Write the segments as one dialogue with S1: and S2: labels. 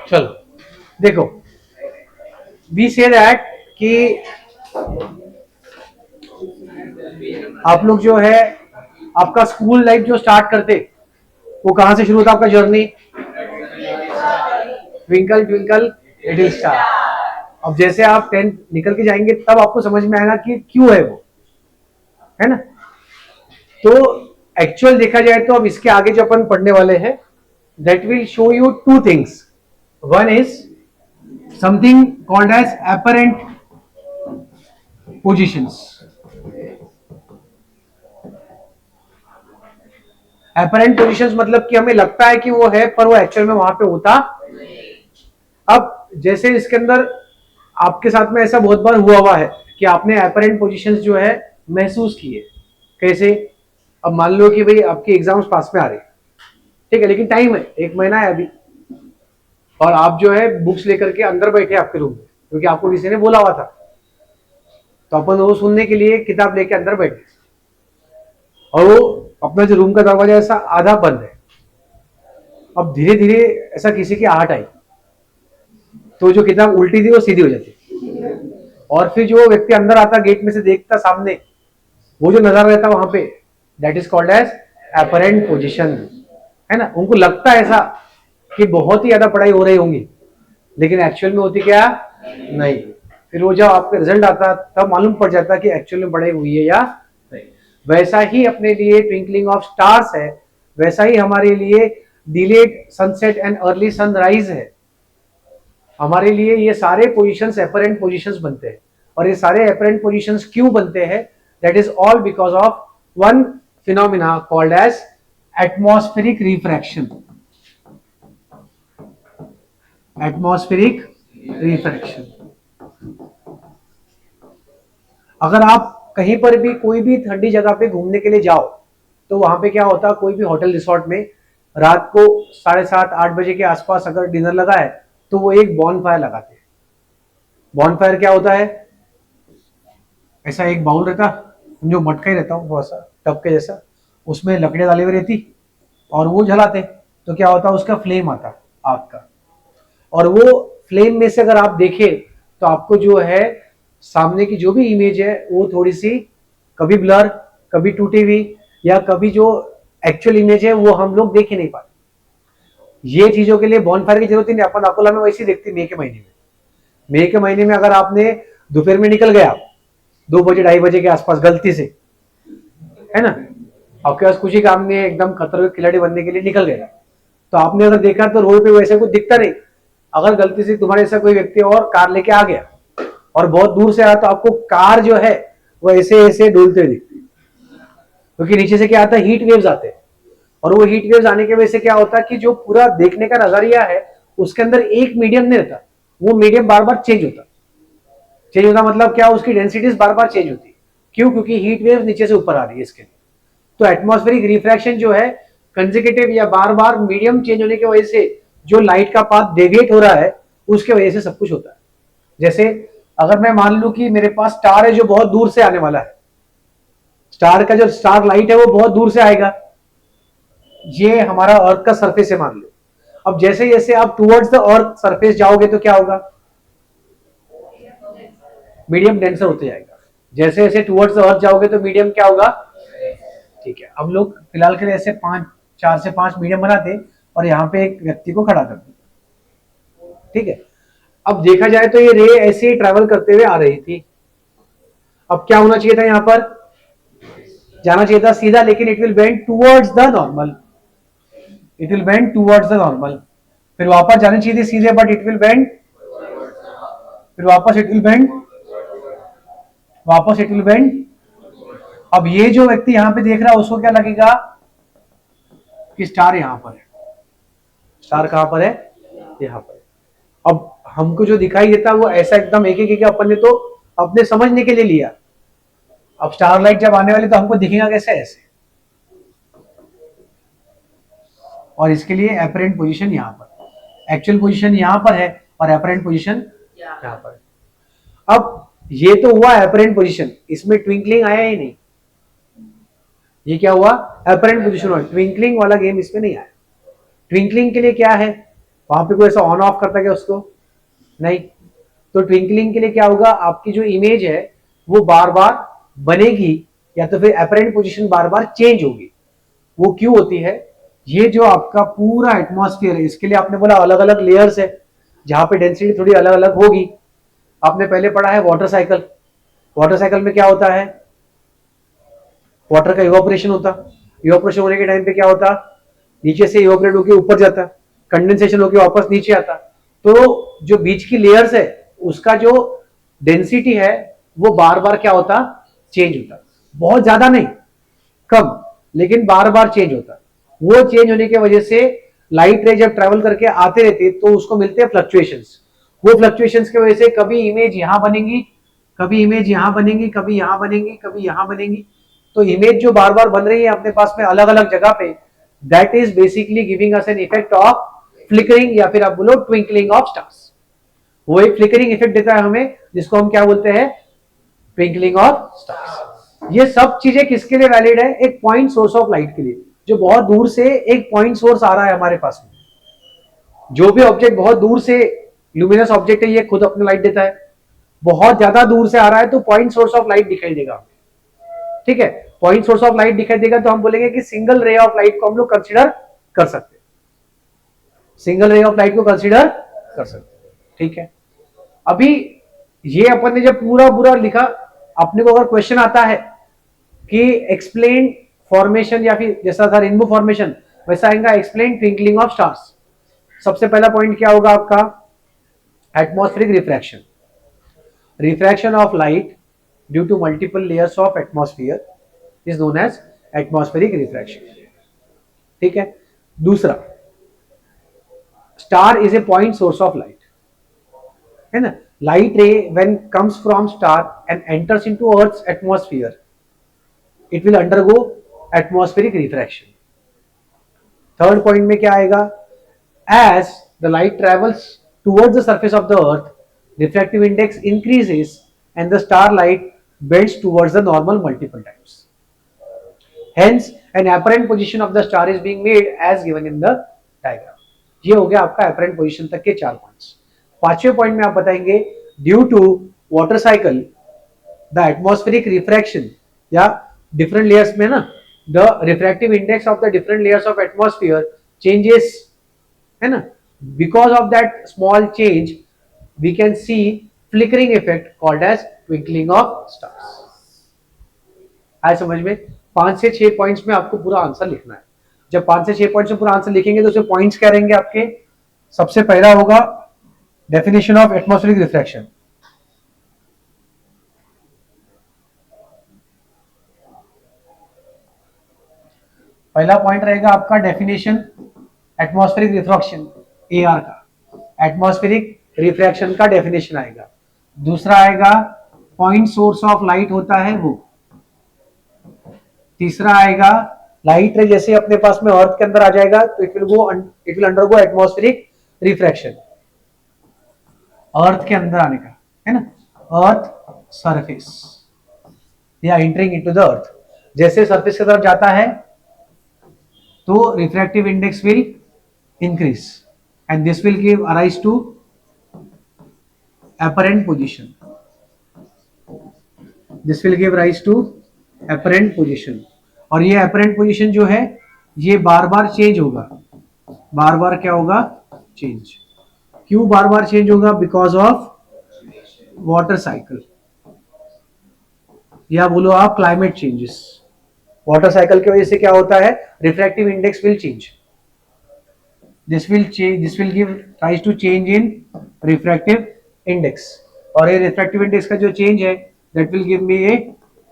S1: चलो देखो, we say that कि आप लोग जो है आपका स्कूल लाइफ जो स्टार्ट करते वो कहां से शुरू होता आपका journey? Twinkle twinkle little star. अब जैसे आप 10th निकल के जाएंगे तब आपको समझ में आएगा कि क्यों है वो, है ना? तो एक्चुअल देखा जाए तो अब इसके आगे जो अपन पढ़ने वाले हैं that will show you two things. One is something called as apparent positions. Apparent positions मतलब कि हमें लगता है कि वो है पर वो एक्चुअल में वहां पे होता। अब जैसे इसके अंदर आपके साथ में ऐसा बहुत बार हुआ है कि आपने अपरेंट पोजीशंस जो है महसूस किए। कैसे? अब मान लो कि भाई आपके एग्जाम्स पास में आ रहे, ठीक है, लेकिन टाइम है, 1 महीना है अभी, और आप जो है बुक्स लेकर के अंदर बैठे आपके रूम में क्योंकि आपको किसी ने बोला हुआ था, तो अपन वो सुनने के लिए किताब लेके अंदर बैठे और वो अपना जो रूम का दरवाजा ऐसा आधा बंद है। अब धीरे धीरे ऐसा किसी की आहट आई तो जो किताब उल्टी थी वो सीधी हो जाती, और फिर जो व्यक्ति अंदर आता गेट में से देखता सामने वो जो नजारा रहता वहां पे, that is called as apparent position, है ना? उनको लगता है ऐसा कि बहुत ही ज्यादा पढ़ाई हो रही होंगी, लेकिन एक्चुअल में होती क्या? नहीं। फिर वो जब आपका रिजल्ट आता तब मालूम पड़ जाता कि एक्चुअल में पढ़ाई हुई है या नहीं। वैसा ही अपने लिए ट्विंकलिंग ऑफ स्टार्स है, वैसा ही हमारे लिए delayed sunset and early sunrise है। हमारे लिए ये सारे पोजीशंस अपरेंट पोजीशंस बनते हैं, और ये सारे अपरेंट पोजीशंस क्यों बनते हैं? That is all because of one phenomena called as atmospheric refraction. Atmospheric refraction. अगर आप कहीं पर भी कोई भी ठंडी जगह पे घूमने के लिए जाओ तो वहां पे क्या होता है, कोई भी होटल रिसोर्ट में रात को 7:30-8 बजे के आसपास अगर डिनर लगा है तो वो एक बॉनफायर लगाते हैं। बॉनफायर क्या होता है? ऐसा एक बाउल रहता, जो मटका ही रहता हूँ थोड़ा सा टब के जैसा, उसमें लकड़ियां डाली हुई रहती और वो जलाते, तो क्या होता है उसका फ्लेम आता आग का, और वो फ्लेम में से अगर आप देखें तो आपको जो है सामने की जो भी इमेज है वो थोड़ी सी कभी ब्लर, कभी टूटी हुई, या कभी जो एक्चुअल इमेज है वो हम लोग देख ही नहीं पाते। ये चीजों के लिए बॉनफायर की जरूरत ही नहीं। अपन अकोला में वैसे देखते मई के महीने में, मई के महीने में अगर आपने दोपहर में निकल गया 2 बजे 2:30 बजे के आसपास गलती से, है ना, आपके पास कुछ ही काम नहीं है, एकदम खतरनाक खिलाड़ी बनने के लिए निकल गया, तो आपने अगर देखा तो रोड पे वैसे कुछ दिखता नहीं। अगर गलती से तुम्हारे ऐसा कोई व्यक्ति और कार लेके आ गया और बहुत दूर से आया तो आपको कार जो है वो ऐसे ऐसे डोलते हुए दिखती, क्योंकि नीचे से क्या आता है, हीट वेव्स आते हैं, और वो हीट वेव्स आने की वजह से क्या होता है कि जो पूरा देखने का नजरिया है उसके अंदर एक मीडियम नहीं रहता, वो मीडियम बार बार चेंज होता। चेंज होता मतलब क्या? उसकी डेंसिटीज बार बार चेंज होती। क्यों? क्योंकि हीट वेव नीचे से ऊपर आ रही है इसके लिए। तो एटमॉस्फेरिक रिफ्रैक्शन जो है कंसेक्यूटिव या बार बार मीडियम चेंज होने की वजह से जो लाइट का पाथ डेविएट हो रहा है उसके वजह से सब कुछ होता है। जैसे अगर मैं मान लूं कि मेरे पास स्टार है जो बहुत दूर से आने वाला है, स्टार का जो स्टार लाइट है वो बहुत दूर से आएगा, ये हमारा अर्थ का सरफेस है मान लो। अब जैसे जैसे आप टुवर्ड्स द अर्थ सरफेस जाओगे तो क्या होगा? मीडियम डेंसर होते जाएगा। जैसे जैसे टुवर्ड्स द अर्थ जाओगे तो मीडियम क्या होगा? ठीक है, हम लोग फिलहाल के लिए ऐसे 4 से 5 मीडियम बनाते और यहाँ पे एक व्यक्ति को खड़ा करते, ठीक है। अब देखा जाए तो ये रे ऐसे ही ट्रैवल करते हुए आ रही थी। अब क्या होना चाहिए था? यहाँ पर जाना चाहिए था सीधा, लेकिन it will bend towards the normal, it will bend towards the normal. फिर वापस जानी चाहिए थी सीधे, बट इट विल बेंड, फिर वापस इट विल बेंड, वापस इट विल बेंड। अब ये जो व्यक्ति यहाँ पे देख रहा है उसको क्या लगेगा कि स्टार यहाँ पर है। स्टार कहां पर है? यहाँ पर। अब हमको जो दिखाई देता है वो ऐसा एकदम एक एक अपन ने तो अपने समझने के लिए लिया। अब स्टारलाइट जब आने वाली तो हमको दिखेगा कैसे? ऐसे। और इसके लिए अपरेंट पोजीशन यहाँ पर, एक्चुअल पोजीशन यहाँ पर है और अपरेंट पोजीशन यहाँ पर। अब ये तो हुआ अपरेंट पोजीशन, इसमें ट्विंकलिंग आया ही नहीं। ये क्या हुआ? अपरेंट पोजीशन हुआ, ट्विंकलिंग वाला गेम इसमें नहीं आया। ट्विंकलिंग के लिए क्या है? वहां पे कोई ऐसा ऑन ऑफ करता है क्या उसको? नहीं। तो ट्विंकलिंग के लिए क्या होगा, आपकी जो इमेज है वो बार बार बनेगी या तो फिर अपरेंट पोजीशन बार बार चेंज होगी। वो क्यों होती है? ये जो आपका पूरा एटमॉस्फेयर है, इसके लिए आपने बोला अलग अलग लेयर्स है जहां पे डेंसिटी थोड़ी अलग अलग होगी। आपने पहले पढ़ा है वाटर साइकिल। वाटर साइकिल में क्या होता है? वाटर का इवापोरेशन होता। इवापोरेशन होने के टाइम पे क्या होता? नीचे से इवापोरेट होकर ऊपर जाता, कंडेंसेशन होकर वापस नीचे आता। तो जो बीच की लेयर्स है उसका जो डेंसिटी है वो बार बार क्या होता? चेंज होता। बहुत ज्यादा नहीं, कम, लेकिन बार बार चेंज होता। वो चेंज होने की वजह से लाइट रे जब ट्रेवल करके आते रहते तो उसको मिलते हैं फ्लक्चुएशंस। वो फ्लक्चुएशंस की वजह से कभी इमेज यहां बनेगी, कभी इमेज यहां बनेगी, कभी यहां बनेगी, कभी यहां बनेगी। तो इमेज जो बार बार बन रही है अपने पास में अलग अलग जगह पे, that is basically giving us an effect of flickering, या फिर आप बोलो ट्विंकलिंग ऑफ स्टार्स। वो एक फ्लिकरिंग इफेक्ट देता है हमें, जिसको हम क्या बोलते हैं? Twinkling of stars. ये सब चीजें किसके लिए वैलिड है? एक पॉइंट सोर्स ऑफ लाइट के लिए, जो बहुत दूर से एक पॉइंट सोर्स आ रहा है हमारे पास में। जो भी ऑब्जेक्ट बहुत दूर से ल्यूमिनस ऑब्जेक्ट है, ये खुद अपनी लाइट देता है। बहुत ज्यादा दूर से आ रहा है तो पॉइंट सोर्स ऑफ लाइट दिखाई देगा। ठीक है, पॉइंट सोर्स ऑफ लाइट दिखाई देगा तो हम बोलेंगे कि सिंगल रे ऑफ लाइट को हम लोग कंसीडर कर सकते हैं। सिंगल रे ऑफ लाइट को कंसीडर कर सकते हैं। ठीक है, अभी ये अपन ने जब पूरा पूरा लिखा, अपने को अगर क्वेश्चन आता है कि एक्सप्लेन फॉर्मेशन, या फिर जैसा था रेनबो फॉर्मेशन वैसा आएगा एक्सप्लेन ट्विंकलिंग ऑफ स्टार्स। सबसे पहला पॉइंट क्या होगा आपका? Atmospheric refraction. Refraction of light due to multiple layers of atmosphere is known as atmospheric refraction. ठीक है, दूसरा, star is a point source of light, है ना। Light ray when comes from star and enters into earth's atmosphere, it will undergo atmospheric refraction. Third point में क्या आएगा? As the light travels towards the surface of the earth, refractive index increases and the star light bends towards the normal multiple times. Hence, an apparent position of the star is being made as given in the diagram. ये हो गया आपका apparent position तक के 4 points. पांचवें point में आप बताएंगे due to water cycle the atmospheric refraction, या डिफरेंट लेयर्स में ना the refractive index of the different layers of atmosphere changes, है ना। Because of that small change we can see flickering effect called as twinkling of stars. आए समझ में? 5 से 6 points में आपको पूरा आंसर लिखना है। जब 5 से 6 पॉइंट्स में पूरा आंसर लिखेंगे तो उसमें पॉइंट्स क्या रहेंगे आपके? सबसे पहला होगा डेफिनेशन ऑफ एटमॉस्फेरिक रिफ्रैक्शन। पहला पॉइंट रहेगा आपका डेफिनेशन एटमॉस्फेरिक रिफ्रैक्शन, एआर का, एटमॉस्फेरिक रिफ्रैक्शन का डेफिनेशन आएगा। दूसरा आएगा पॉइंट सोर्स ऑफ लाइट होता है वो। तीसरा आएगा लाइट रे जैसे अपने पास में अर्थ के अंदर आ जाएगा तो it will undergo atmospheric refraction. Earth के अंदर आने का, है ना, अर्थ सरफेस या एंटरिंग इनटू द अर्थ, जैसे सरफेस की तरफ जाता है तो refractive index will increase and this will give arise to apparent position. This will give rise to apparent position. और ये apparent position जो है ये बार बार चेंज होगा। बार बार क्या होगा? चेंज। क्यों बार बार चेंज होगा? बिकॉज ऑफ वाटर साइकिल, या बोलो आप क्लाइमेट चेंजेस। वाटर साइकिल की वजह से क्या होता है? Refractive index will change, this will give rise to change in refractive index, और ये रिफ्रैक्टिव इंडेक्स का जो चेंज है that will give me a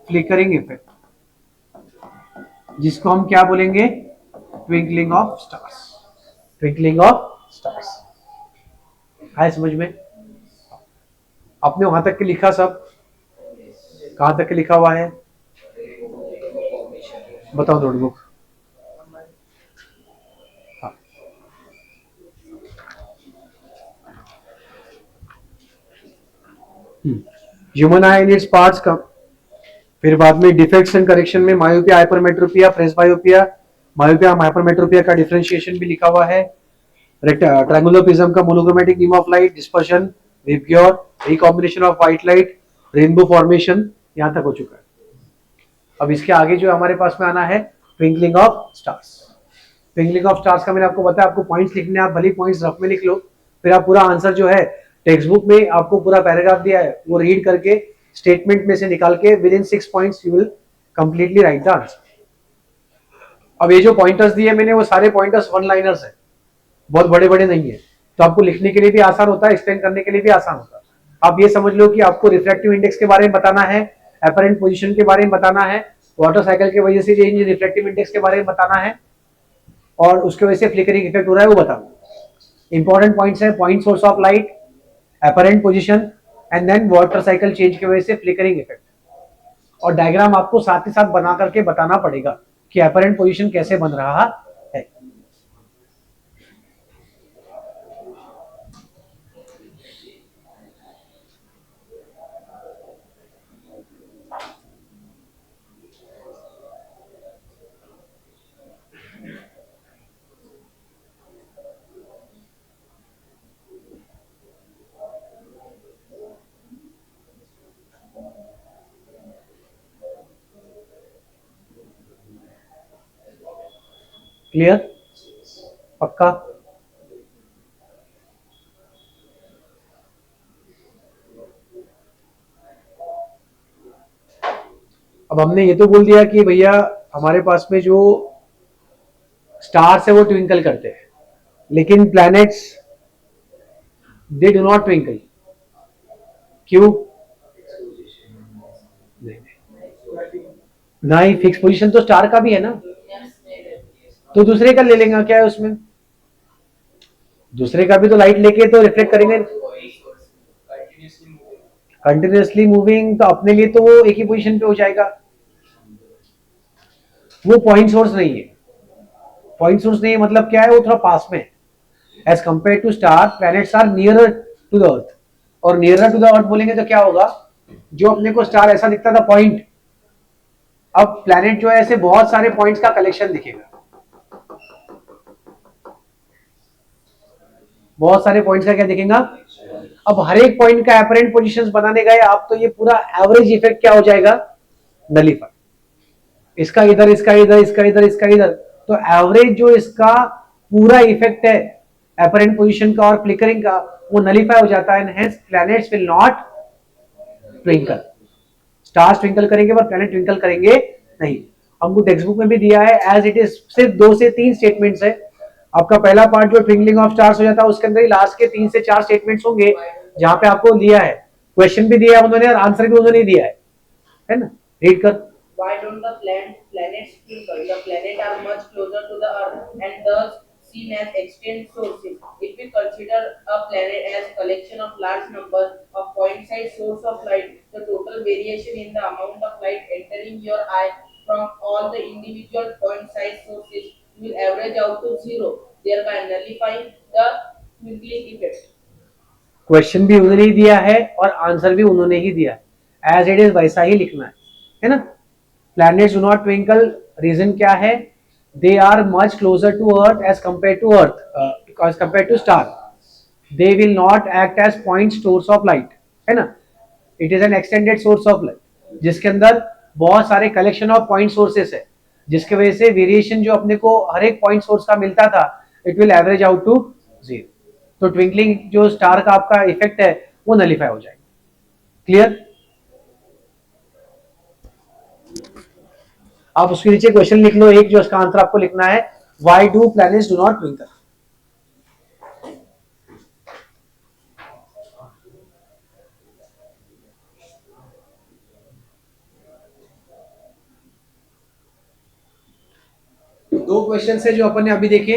S1: flickering effect, जिसको हम क्या बोलेंगे? Twinkling of stars. Twinkling of stars आए समझ में? आपने वहां तक के लिखा, सब कहां तक के लिखा हुआ है? बताओ notebook. Human eye in its parts का, फिर बाद में डिफेक्ट्स एंड करेक्शन में myopia, hypermetropia, presbyopia, myopia, hypermetropia का डिफरेंशिएशन भी लिखा हुआ है। ट्रायंगुलर प्रिज्म का monochromatic beam of light, dispersion, वेवक्योर, recombination of white light, rainbow formation, यहाँ तक हो चुका है। अब इसके आगे जो हमारे पास में आना है twinkling of stars. Twinkling of stars का मैंने आपको बताया, आपको पॉइंट्स लिखने, आप भले पॉइंट्स रफ में लिख लो, फिर आप पूरा आंसर जो है टेक्स्ट बुक में आपको पूरा पैराग्राफ दिया है वो रीड करके स्टेटमेंट में से निकाल के with in 6 points you will completely right the answer. अब ये जो पॉइंटर्स दिए मैंने वो सारे पॉइंटर्स वन लाइनर्स है, बहुत बड़े बड़े नहीं है, तो आपको लिखने के लिए भी आसान होता है, एक्सप्लेन करने के लिए भी आसान होता है। आप ये समझ लो कि आपको रिफ्रैक्टिव इंडेक्स के बारे में बताना है, अपरेंट पोजीशन के बारे में बताना है, वाटर साइकिल की वजह से चेंज रिफ्रैक्टिव इंडेक्स के बारे में बताना है, और उसके वजह से फ्लिकरिंग इफेक्ट हो रहा है वो बताना। इंपॉर्टेंट पॉइंट्स है point source of light, apparent position and then water cycle change की वजह से फ्लिकरिंग इफेक्ट। और डायग्राम आपको साथ ही साथ बना करके बताना पड़ेगा कि अपरेंट पोजीशन कैसे बन रहा है। क्लियर? पक्का? अब हमने ये तो बोल दिया कि भैया हमारे पास में जो स्टार्स है वो ट्विंकल करते हैं, लेकिन planets they do not twinkle. क्यों? नहीं, फिक्स पोजीशन तो स्टार का भी है ना, तो दूसरे का ले लेंगे, क्या है उसमें? दूसरे का भी तो लाइट लेके तो रिफ्लेक्ट करेंगे। कंटिन्यूसली मूविंग तो अपने लिए तो वो एक ही पोजीशन पे हो जाएगा, वो पॉइंट सोर्स नहीं है। पॉइंट सोर्स नहीं है मतलब क्या है, वो थोड़ा पास में। As compare to star planets are nearer to the earth, और नियरर टू द अर्थ बोलेंगे तो क्या होगा, जो अपने को स्टार ऐसा दिखता था पॉइंट, अब प्लैनेट जो है ऐसे बहुत सारे पॉइंट्स का कलेक्शन दिखेगा, बहुत सारे पॉइंट्स का क्या दिखेगा। अब हर एक पॉइंट का अपरेंट पोजीशंस बनाने गए आप तो ये पूरा एवरेज इफेक्ट क्या हो जाएगा, नलीफाई। इसका इधर, इसका इधर, इसका इधर, इसका इधर, तो एवरेज जो इसका पूरा इफेक्ट है अपरेंट पोजीशन का और फ्लिकरिंग का, वो नलीफाई हो जाता है। Hence planets will not twinkle. Stars twinkle करेंगे पर प्लैनेट ट्विंकल करेंगे नहीं। हमको टेक्स्ट बुक में भी दिया है एज इट इज, सिर्फ 2 से 3 स्टेटमेंट्स है। आपका पहला पार्ट जो ट्विंकलिंग ऑफ स्टार्स हो जाता है उसके अंदर ही लास्ट के 3 से 4 स्टेटमेंट्स होंगे जहां पे आपको दिया है, क्वेश्चन भी दिया है उन्होंने और आंसर भी उन्होंने दिया है ना। रीड कर।
S2: Why don't the planets twinkle? The planets are much closer to the Earth and thus seen as extant sources. If we consider a planet as collection of large number of point-sized source of light, the total variation in the amount of light entering your eye from all the individual point-sized sources will average out to zero, thereby nullifying the twinkling effect.
S1: Question भी उन्होंने ही दिया है और answer भी उन्होंने ही दिया है, as it is वैसा ही लिखना है ना। Planets do not twinkle, reason क्या है, they are much closer to earth as compare to earth, as compare to star, they will not act as point source of light, है ना। It is an extended source of light जिसके अंदर बहुत सारे collection of point sources है, जिसके वजह से वेरिएशन जो अपने को हर एक पॉइंट सोर्स का मिलता था it will average out to 0। तो ट्विंकलिंग जो स्टार का आपका इफेक्ट है वो नलीफाई हो जाएगा। क्लियर? आप उसके नीचे क्वेश्चन लिख लो एक, जो इसका आंसर आपको लिखना है, why do planets do not twinkle. दो क्वेश्चन है जो अपन ने अभी देखे,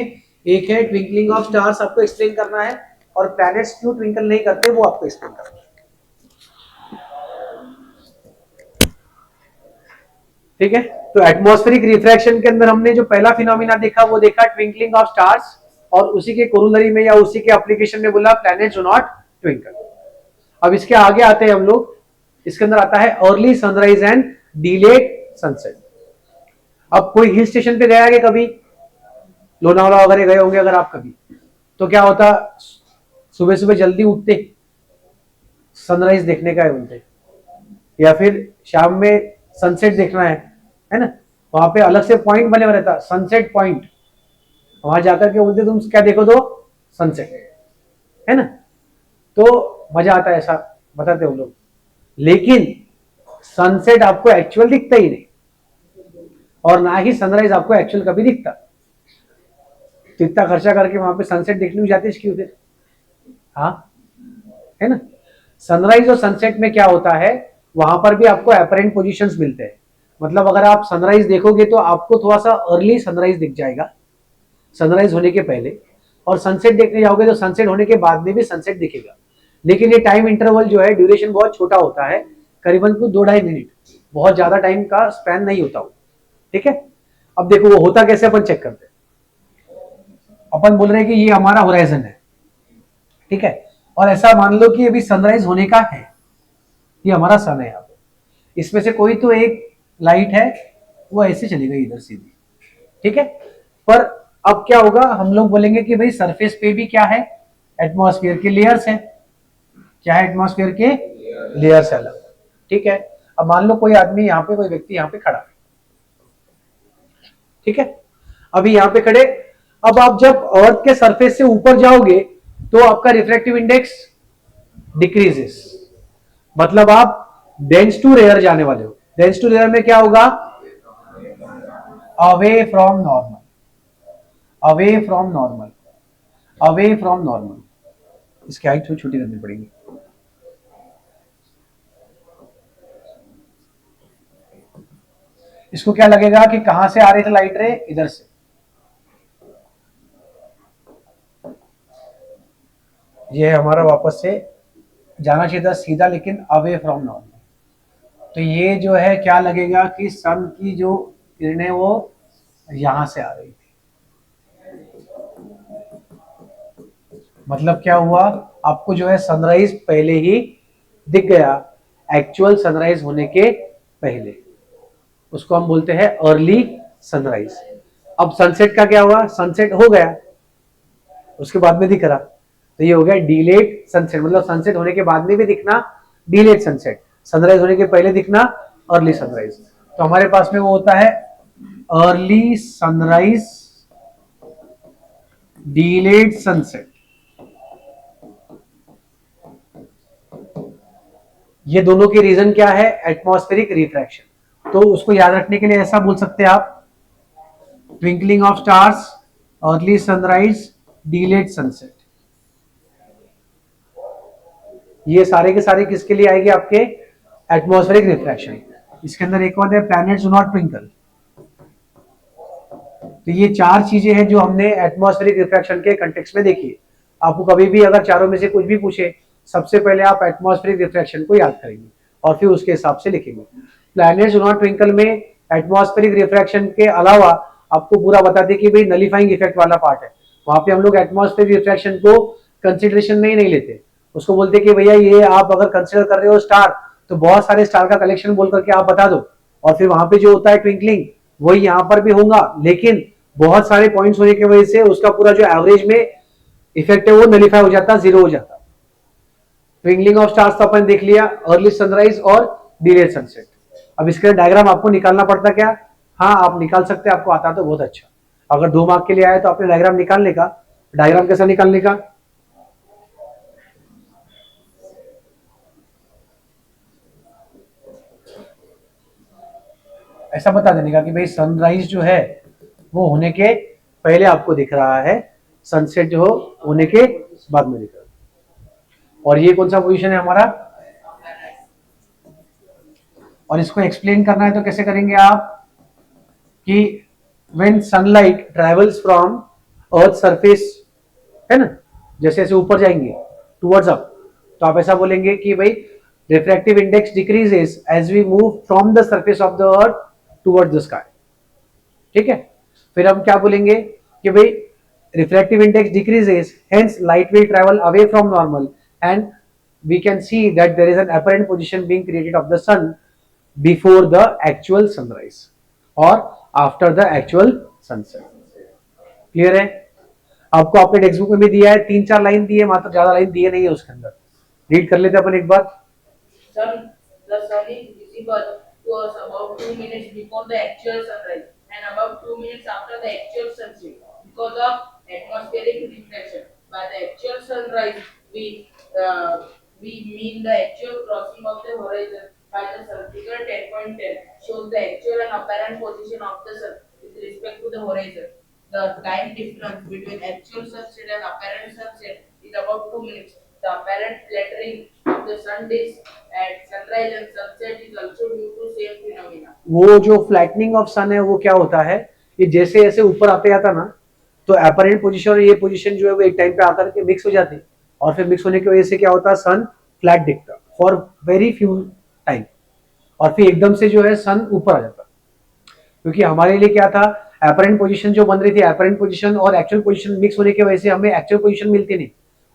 S1: एक है ट्विंकलिंग ऑफ स्टार्स आपको एक्सप्लेन करना है, और प्लैनेट्स क्यों ट्विंकल नहीं करते वो आपको एक्सप्लेन करना है। ठीक है, तो एटमॉस्फेरिक रिफ्रैक्शन के अंदर हमने जो पहला फिनोमिना देखा वो देखा ट्विंकलिंग ऑफ स्टार्स, और उसी के कोरोलरी में या उसी के एप्लीकेशन में बोला प्लैनेट्स डू नॉट ट्विंकल। अब इसके आगे आते हैं हम लोग, इसके अंदर आता है early sunrise and delayed sunset. अब कोई हिल स्टेशन पे गया है कभी, लोनावाला वगैरह गए होंगे अगर आप कभी, तो क्या होता, सुबह सुबह जल्दी उठते, सनराइज देखने का है बोलते, या फिर शाम में सनसेट देखना है ना, वहां पे अलग से पॉइंट बने हुए रहता, सनसेट पॉइंट, वहां जाकर के बोलते तुम क्या देखो तो सनसेट, है ना। तो मजा आता है, ऐसा बताते वो लोग। लेकिन सनसेट आपको एक्चुअल दिखता ही नहीं, और ना ही सनराइज आपको एक्चुअल कभी दिखता। तो इतना खर्चा करके वहां पे सनसेट देखने को जाते क्यों फिर? हाँ, है ना। सनराइज और सनसेट में क्या होता है, वहां पर भी आपको अपरेंट पोजीशंस मिलते हैं। मतलब अगर आप सनराइज देखोगे तो आपको थोड़ा सा अर्ली सनराइज दिख जाएगा, सनराइज होने के पहले, और सनसेट देखने जाओगे तो सनसेट होने के बाद में भी सनसेट दिखेगा। लेकिन ये टाइम इंटरवल जो है, ड्यूरेशन बहुत छोटा होता है, करीबन कुछ 2-2.5 मिनट, बहुत ज्यादा टाइम का स्पैन नहीं होता वो। ठीक है, अब देखो वो होता कैसे, अपन चेक करते हैं। अपन बोल रहे हैं कि ये हमारा होराइजन है, ठीक है, और ऐसा मान लो कि अभी सनराइज होने का है, ये हमारा सन है यहाँ पे, इसमें से कोई तो एक लाइट है वो ऐसे चली गई इधर सीधी, ठीक है। पर अब क्या होगा, हम लोग बोलेंगे कि भाई सरफेस पे भी क्या है, एटमॉस्फेयर के लेयर्स है, क्या है, एटमॉस्फेयर के लेयर्स है अलग, ठीक है। अब मान लो कोई आदमी यहाँ पे, कोई व्यक्ति यहाँ पे खड़ा है, ठीक है, अभी यहाँ पे खड़े, अब आप जब अर्थ के सरफेस से ऊपर जाओगे तो आपका रिफ्रैक्टिव इंडेक्स डिक्रीजेस, मतलब आप डेंस टू रेयर जाने वाले हो। डेंस टू रेयर में क्या होगा, away from normal, away from normal, away from normal. इसकी हाइट थोड़ी छोटी करनी पड़ेगी। इसको क्या लगेगा कि कहां से आ रही थी लाइट रे, इधर से, ये हमारा वापस से जाना चाहिए था सीधा, लेकिन अवे फ्रॉम नॉर्मल। तो ये जो है क्या लगेगा कि सन की जो किरणें वो यहां से आ रही थी, मतलब क्या हुआ, आपको जो है सनराइज पहले ही दिख गया, एक्चुअल सनराइज होने के पहले, उसको हम बोलते हैं अर्ली सनराइज। अब सनसेट का क्या हुआ, सनसेट हो गया उसके बाद में दिख रहा, तो ये हो गया डिलेड सनसेट, मतलब सनसेट होने के बाद में भी दिखना डिलेड सनसेट, सनराइज होने के पहले दिखना अर्ली सनराइज। तो हमारे पास में वो होता है अर्ली सनराइज, डिलेड सनसेट। ये दोनों के रीजन क्या है, एटमॉस्फेरिक रिफ्रैक्शन। तो उसको याद रखने के लिए ऐसा बोल सकते हैं आप, twinkling of stars, early sunrise, delayed sunset. ये सारे के सारे किसके लिए आएंगे, आपके एटमॉस्फेरिक रिफ्रैक्शन। इसके अंदर एक और है, प्लैनेट्स डू नॉट ट्विंकल। तो ये 4 चीजें हैं जो हमने एटमॉस्फेरिक रिफ्रैक्शन के कंटेक्स्ट में देखी। आपको कभी भी अगर चारों में से कुछ भी पूछे, सबसे पहले आप एटमॉस्फेरिक रिफ्रैक्शन को याद करेंगे और फिर उसके हिसाब से लिखेंगे। प्लैनेट्स डू नॉट ट्विंकल में एटमॉस्फेरिक रिफ्रैक्शन के अलावा आपको पूरा बताते कि भाई नलीफाइंग इफेक्ट वाला पार्ट है, वहां पे हम लोग एटमॉस्फेरिक रिफ्रैक्शन को कंसिडरेशन में ही नहीं लेते। उसको बोलते कि भैया ये आप अगर कंसिडर कर रहे हो स्टार, तो बहुत सारे स्टार का कलेक्शन बोल करके आप बता दो, और फिर वहां पे जो होता है ट्विंकलिंग वही यहाँ पर भी होगा, लेकिन बहुत सारे पॉइंट्स होने की वजह से उसका पूरा जो एवरेज में इफेक्ट है वो नलीफाई हो जाता, जीरो हो जाता। ट्विंकलिंग ऑफ स्टार्स तो अपन देख लिया, अर्ली सनराइज और डिलेड सनसेट। अब इसके डायग्राम आपको निकालना पड़ता क्या, हाँ आप निकाल सकते हैं, आपको आता तो बहुत अच्छा। अगर 2 मार्क के लिए आए तो आपने डायग्राम निकालने का। डायग्राम कैसा निकालने का, ऐसा बता देने का कि भाई सनराइज जो है वो होने के पहले आपको दिख रहा है, सनसेट जो होने के बाद में दिख रहा है। और ये कौन सा पोजीशन है हमारा, और इसको एक्सप्लेन करना है तो कैसे करेंगे आप, कि when sunlight travels from earth surface, है ना, जैसे जैसे ऊपर जाएंगे टुवर्ड्स अप, तो आप ऐसा बोलेंगे कि भाई refractive index decreases as we move from the surface of the earth towards the sky, ठीक है। फिर हम क्या बोलेंगे कि भाई refractive index decreases, hence light will travel away from normal, and we can see that there is an apparent position being created of the sun before the actual sunrise or after the actual sunset. Clear है। आपको आपके text book में भी दिया है, 3-4 line दी है मात्र, ज्यादा लाइन दिए नहीं है उसके अंदर। रीड कर लेते अपन एक बार।
S2: Sun, the sun is visible to us about 2 minutes before the actual sunrise and about 2 minutes after the actual sunset because of atmospheric reflection. By the actual sunrise, we mean the actual crossing of the horizon by the sun. Figure 10.10 shows the actual and apparent position of the sun with respect to the horizon. The time difference between actual sunset and apparent sunset is about 2 minutes. The apparent flattering of the sun disk at sunrise and sunset is also due to same phenomena.
S1: वो जो flattening of सन है वो क्या होता है, ये जैसे जैसे ऊपर आते जाता ना, तो अपरेंट पोजीशन और ये पोजीशन जो है वो एक टाइम पे आकर के मिक्स हो जाती, और फिर मिक्स होने की वजह से क्या होता है, सन फ्लैट दिखता फॉर वेरी फ्यू टाइम, और फिर एकदम से जो है सन ऊपर आ जाता। क्योंकि हमारे लिए क्या था, अपरेंट पोजीशन जो बन रही थी, अपरेंट पोजीशन और एक्चुअल पोजीशन मिक्स होने की वजह से हमें एक्चुअल पोजीशन मिलती नहीं,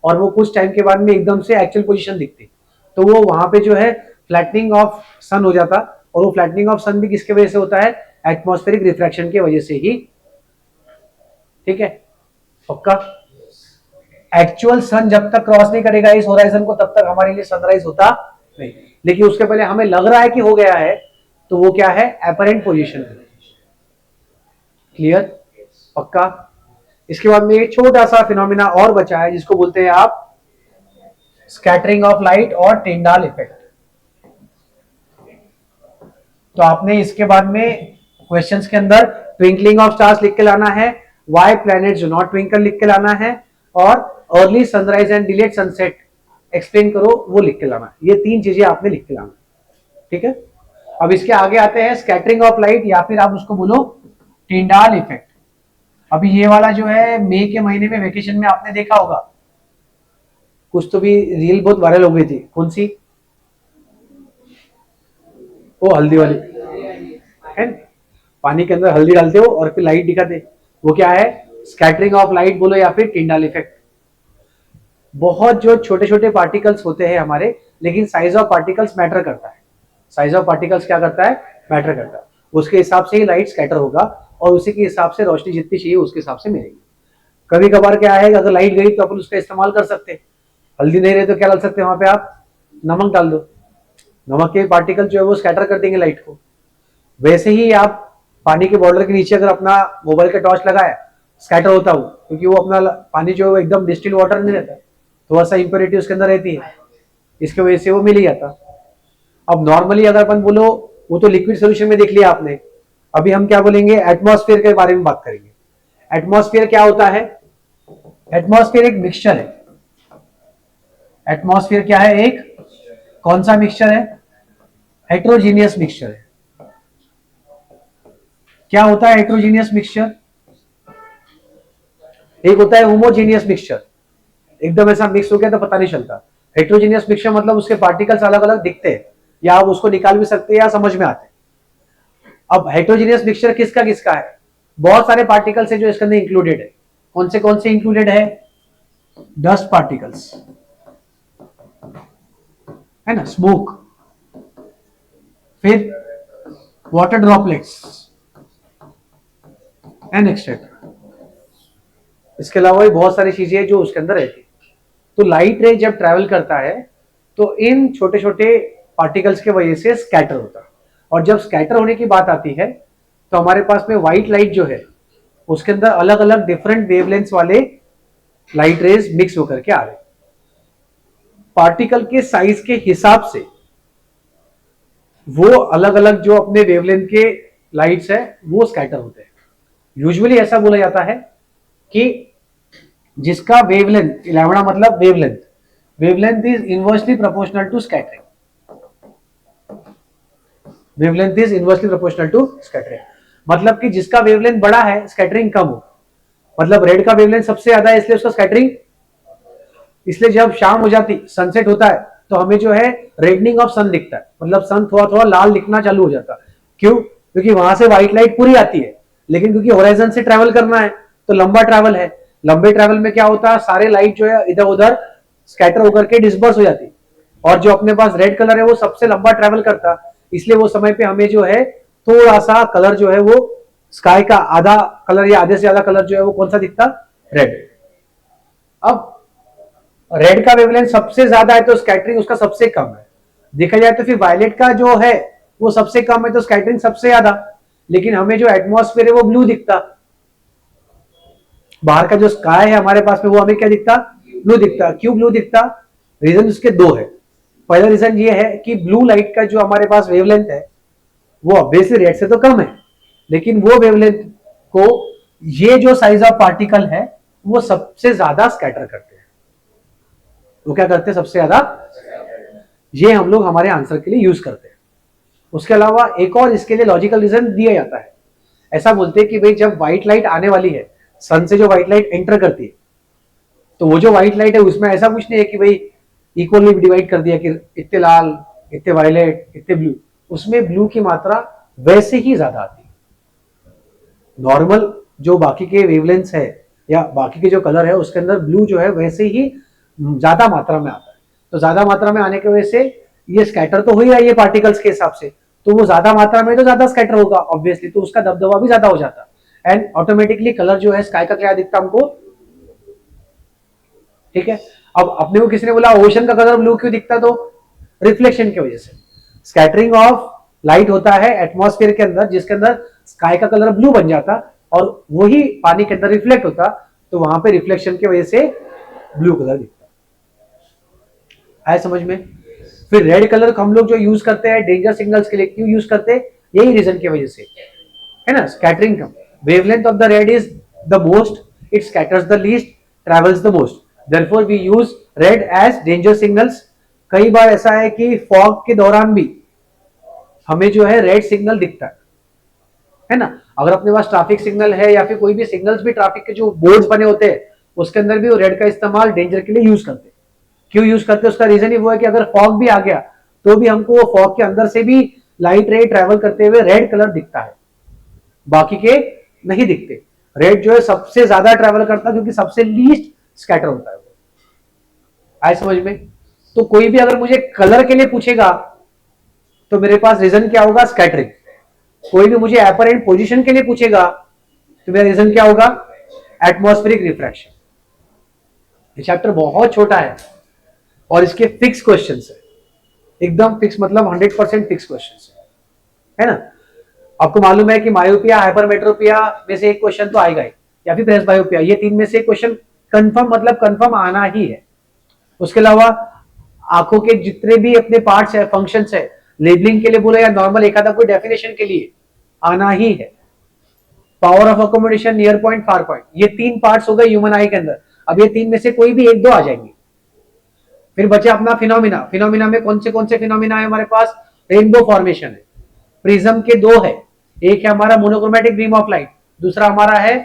S1: और वो कुछ टाइम के बाद में एकदम से एक्चुअल पोजीशन दिखती, तो वो वहां पे जो है फ्लैटनिंग ऑफ सन हो जाता। और वो फ्लैटनिंग ऑफ सन भी किसके वजह से होता है, एटमॉस्फेरिक रिफ्रैक्शन की वजह से ही। ठीक है, पक्का। एक्चुअल सन जब तक क्रॉस नहीं करेगा इस होराइजन को तब तक हमारे लिए सनराइज होता नहीं, लेकिन उसके पहले हमें लग रहा है कि हो गया है, तो वो क्या है, अपरेंट पोजीशन। क्लियर, पक्का। इसके बाद में एक छोटा सा फिनोमिना और बचा है जिसको बोलते हैं आप स्कैटरिंग ऑफ लाइट और टिंडाल इफेक्ट। तो आपने इसके बाद में क्वेश्चंस के अंदर ट्विंकलिंग ऑफ स्टार्स लिख के लाना है, why planets do not twinkle लिख के लाना है, और early sunrise and delayed sunset explain करो वो लिख के लाना है। ये 3 चीजें आपने लिख के लाना। ठीक है, अब इसके आगे आते हैं स्कैटरिंग ऑफ लाइट, या फिर आप उसको बोलो टिंडाल इफेक्ट। अभी ये वाला जो है मई के महीने में वेकेशन में आपने देखा होगा, कुछ तो भी रील बहुत वायरल हो गई थी। कौन सी, वो हल्दी वाली है, पानी के अंदर हल्दी डालते हो और फिर लाइट दिखाते, वो क्या है, स्कैटरिंग ऑफ लाइट बोलो या फिर टिंडाल इफेक्ट। बहुत जो छोटे छोटे पार्टिकल्स होते हैं हमारे, लेकिन साइज ऑफ पार्टिकल्स मैटर करता है। साइज ऑफ पार्टिकल्स क्या करता है, मैटर करता है। उसके हिसाब से ही लाइट स्कैटर होगा और उसी के हिसाब से रोशनी जितनी चाहिए उसके हिसाब से मिलेगी। कभी कभार क्या है, अगर लाइट गई तो अपन उसका इस्तेमाल कर सकते हैं। हल्दी नहीं रहे तो क्या डाल सकते हैं वहां पे, आप नमक डाल दो, नमक के पार्टिकल जो है वो स्कैटर कर देंगे लाइट को। वैसे ही आप पानी के बॉर्डर के नीचे अगर अपना मोबाइल का टॉर्च लगाया, स्कैटर होता हो, क्योंकि वो अपना पानी जो है वो एकदम डिस्टिल वाटर नहीं रहता, थोड़ा सा इंप्योरिटी उसके अंदर रहती है, इसकी वजह से वो मिल ही जाता। अब नॉर्मली अगर अपन बोलो, वो तो लिक्विड सोल्यूशन में देख लिया आपने, अभी हम क्या बोलेंगे, एटमॉस्फेयर के बारे में बात करेंगे। एटमॉस्फेयर क्या होता है, एटमॉस्फेयर एक मिक्सचर है। एटमॉस्फेयर क्या है, एक कौन सा मिक्सचर है, हेट्रोजीनियस मिक्सचर है। क्या होता है हेट्रोजीनियस मिक्सचर, एक होता है होमोजीनियस मिक्सचर, एकदम ऐसा मिक्स हो गया तो पता नहीं चलता। हेट्रोजीनियस मिक्सचर मतलब उसके पार्टिकल्स अलग अलग दिखते हैं, या आप उसको निकाल भी सकते हैं या समझ में आते हैं। अब हेट्रोजीनियस मिक्सचर किसका किसका है, बहुत सारे पार्टिकल्स है जो इसके अंदर इंक्लूडेड है। कौन से इंक्लूडेड है, डस्ट पार्टिकल्स है ना, स्मोक, फिर वाटर ड्रॉपलेट्स एंड एक्सेट्रा। इसके अलावा भी बहुत सारी चीजें जो उसके अंदर रहती है। तो लाइट रे जब ट्रैवल करता है तो इन छोटे छोटे पार्टिकल्स के वजह से स्कैटर होता है, और जब स्कैटर होने की बात आती है तो हमारे पास में व्हाइट लाइट जो है उसके अंदर अलग अलग डिफरेंट वेवलेंथ्स वाले लाइट रेज मिक्स होकर के आ रहे हैं। पार्टिकल के साइज के हिसाब से वो अलग अलग जो अपने वेवलेंथ के लाइट्स है वो स्कैटर होते हैं। यूजुअली ऐसा बोला जाता है कि जिसका वेवलेंथ, लैम्बडा मतलब wavelength, wavelength is inversely proportional to scattering, wavelength is inversely proportional to scattering. मतलब कि जिसका वेवलेंथ बड़ा है स्कैटरिंग कम हो। मतलब रेड का वेवलेंथ सबसे ज्यादा है इसलिए उसका स्कैटरिंग, इसलिए जब शाम हो जाती, सनसेट होता है, तो हमें जो है रेडनिंग ऑफ सन दिखता है, मतलब सन थोड़ा थोड़ा लाल दिखना चालू हो जाता है। क्यों, क्योंकि वहां से व्हाइट लाइट पूरी आती है, लेकिन क्योंकि होराइजन से ट्रैवल करना है तो लंबा ट्रैवल है। लंबे ट्रैवल में क्या होता है, सारे लाइट जो है इधर उधर स्कैटर होकर के डिस्पर्स हो जाती, और जो अपने पास रेड कलर है वो सबसे लंबा ट्रैवल करता, इसलिए वो समय पे हमें जो है थोड़ा सा कलर जो है वो स्काई का आधा कलर या आधे से ज्यादा कलर जो है वो कौन सा दिखता, रेड। अब रेड का वेवलेंथ सबसे ज्यादा है तो स्कैटरिंग उसका सबसे कम है। देखा जाए तो फिर वायलेट का जो है वो सबसे कम है तो स्कैटरिंग सबसे ज्यादा। लेकिन हमें जो एटमॉस्फेयर है वो ब्लू दिखता, बाहर का जो स्काई है हमारे पास में वो हमें क्या दिखता, ब्लू दिखता। क्यों ब्लू दिखता? रीजन उसके दो है। पहला रीजन ये है कि ब्लू लाइट का जो हमारे पास वेवलेंथ है वो ऑब्वियसली रेड से तो कम है, लेकिन वो वेवलेंथ को ये जो साइज ऑफ पार्टिकल है वो सबसे ज्यादा स्कैटर करते हैं। वो क्या करते हैं? सबसे ज्यादा। ये हम लोग हमारे आंसर के लिए यूज करते हैं। उसके अलावा एक और इसके लिए लॉजिकल रीजन दिया जाता है। ऐसा बोलते हैं कि भाई जब व्हाइट लाइट आने वाली है, सन से जो व्हाइट लाइट एंटर करती है, तो वो जो व्हाइट लाइट है उसमें ऐसा कुछ नहीं है कि भाई इक्वली डिवाइड कर दिया कि इतने लाल, इतने वायलेट, इतने ब्लू। उसमें ब्लू की मात्रा वैसे ही ज्यादा आती है। नॉर्मल जो बाकी के वेवलेंथ्स है या बाकी के जो कलर है उसके अंदर ब्लू जो है वैसे ही ज्यादा मात्रा में आता है। तो ज्यादा मात्रा में आने की वजह से ये स्कैटर तो हो ही रहा है ये पार्टिकल्स के हिसाब से, तो वो ज्यादा मात्रा में तो ज्यादा स्कैटर होगा ऑब्वियसली, तो उसका दबदबा भी ज्यादा हो जाता है एंड ऑटोमेटिकली कलर जो है स्काई का क्या दिखता हमको, ठीक है। अब अपने को किसी ने बोला ओशन का कलर ब्लू क्यों दिखता, तो रिफ्लेक्शन की वजह से। स्कैटरिंग ऑफ लाइट होता है एटमॉस्फेयर के अंदर जिसके अंदर स्काई का कलर ब्लू बन जाता और वही पानी के अंदर रिफ्लेक्ट होता, तो वहां पे रिफ्लेक्शन की वजह से ब्लू कलर दिखता। आया समझ में? फिर रेड कलर को हम लोग जो यूज करते हैं डेंजर सिग्नल्स के लिए, क्यों यूज करते हैं? यही रीजन की वजह से, है ना। स्कैटरिंग कम, wavelength of the red is the most, it scatters the least, travels the most, therefore we use red as danger signals. कई बार ऐसा है कि फॉग के दौरान भी हमें जो है रेड सिग्नल दिखता है ना। अगर अपने पास ट्रैफिक सिग्नल है या फिर कोई भी सिग्नल्स भी ट्रैफिक के जो बोर्ड्स बने होते हैं उसके अंदर भी वो रेड का इस्तेमाल डेंजर के लिए यूज करते हैं। क्यों यूज करते हैं? उसका रीजन ही वो है कि अगर फॉग भी आ गया तो भी हमको वो फॉग के अंदर से भी लाइट रे ट्रेवल करते हुए रेड कलर दिखता है, बाकी के नहीं दिखते। रेड जो है सबसे ज्यादा ट्रेवल करता है क्योंकि सबसे लीस्ट स्कैटर होता है वो। आए समझ में? तो कोई भी अगर मुझे कलर के लिए पूछेगा तो मेरे पास रीजन क्या होगा? स्कैटरिंग। कोई भी मुझे एपरेंट पोजीशन के लिए पूछेगा तो मेरा रीजन क्या होगा? Atmospheric refraction. ये चैप्टर बहुत छोटा है और इसके फिक्स क्वेश्चंस है, एकदम फिक्स, मतलब 100% फिक्स क्वेश्चंस है ना। आपको मालूम है कि मायोपिया, हाइपरमेट्रोपिया में से एक क्वेश्चन तो आएगा ही, या फिर प्रेसबायोपिया, ये तीन में से एक क्वेश्चन कंफर्म, मतलब कंफर्म आना ही है। उसके अलावा आंखों के जितने भी अपने पार्ट्स है, फंक्शंस है, लेबलिंग के लिए बोले या नॉर्मल एक आधा कोई डेफिनेशन के लिए आना ही है। Power of accommodation, near point, far point, ये तीन पार्ट्स हो गए ह्यूमन आई के अंदर। अब ये तीन में से कोई भी एक दो आ जाएंगे। फिर बचे अपना फिनोमिना। फिनोमिना में कौन से फिनोमिना है हमारे पास? रेनबो फॉर्मेशन है। प्रिज्म के दो है, एक है हमारा मोनोक्रोमेटिक बीम ऑफ लाइट, दूसरा हमारा है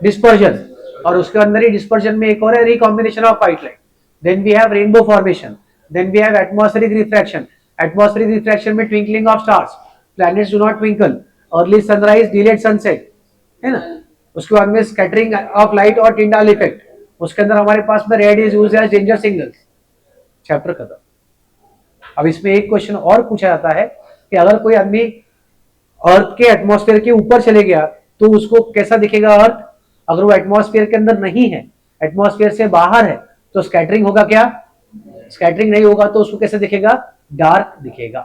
S1: डिस्पर्जन, और उसके अंदर ही डिस्पर्जन में एक और है recombination of white light. Then we have rainbow formation, then we have atmospheric refraction. Atmospheric refraction में twinkling of stars, planets do not twinkle, early sunrise, delayed sunset, है ना। उसके बाद में स्कैटरिंग ऑफ लाइट और टिंडाल इफेक्ट। उसके अंदर हमारे पास में red is used as danger signals. Chapter खत्म। अब इसमें एक क्वेश्चन और पूछा जाता है कि अगर कोई आदमी अर्थ के एटमॉस्फेयर के ऊपर चले गया तो उसको कैसा दिखेगा अर्थ? अगर वो एटमॉस्फेयर के अंदर नहीं है, एटमॉस्फेयर से बाहर है, तो स्कैटरिंग होगा क्या? स्कैटरिंग नहीं होगा तो उसको कैसे दिखेगा? डार्क दिखेगा।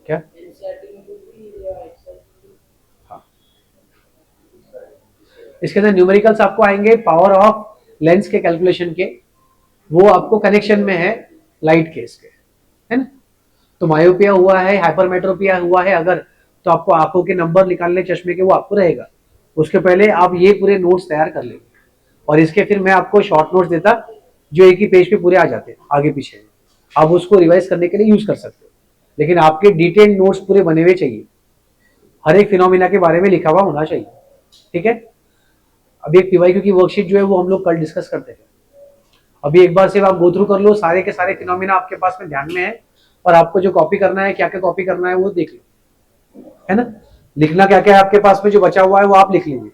S1: क्या? हाँ। इसके अंदर न्यूमेरिकल्स आपको आएंगे पावर ऑफ लेंस के कैलकुलेशन के, वो आपको कनेक्शन में है लाइट के इसके, है ना। तो मायोपिया हुआ है, हाइपरमेट्रोपिया हुआ है अगर, तो आपको आंखों के नंबर निकालने चश्मे के वो आपको रहेगा। उसके पहले आप ये पूरे नोट्स तैयार कर लेंगे और इसके फिर मैं आपको शॉर्ट नोट्स देता जो एक ही पेज पे पूरे आ जाते हैं आगे पीछे। आप उसको रिवाइज करने के लिए यूज कर सकते हो, लेकिन आपके डिटेल्ड नोट्स पूरे बने हुए चाहिए, हर एक फिनोमिना के बारे में लिखा हुआ होना चाहिए, ठीक है। अभी एक पीवाईक्यू की वर्कशीट जो है वो हम लोग कल डिस्कस करते हैं। अभी एक बार सिर्फ आप गो थ्रू कर लो, सारे के सारे फिनोमिना आपके पास में ध्यान में है, और आपको जो कॉपी करना है, क्या क्या कॉपी करना है वो देख लो, है ना। लिखना क्या क्या है आपके पास में जो बचा हुआ है वो आप लिख लीजिए।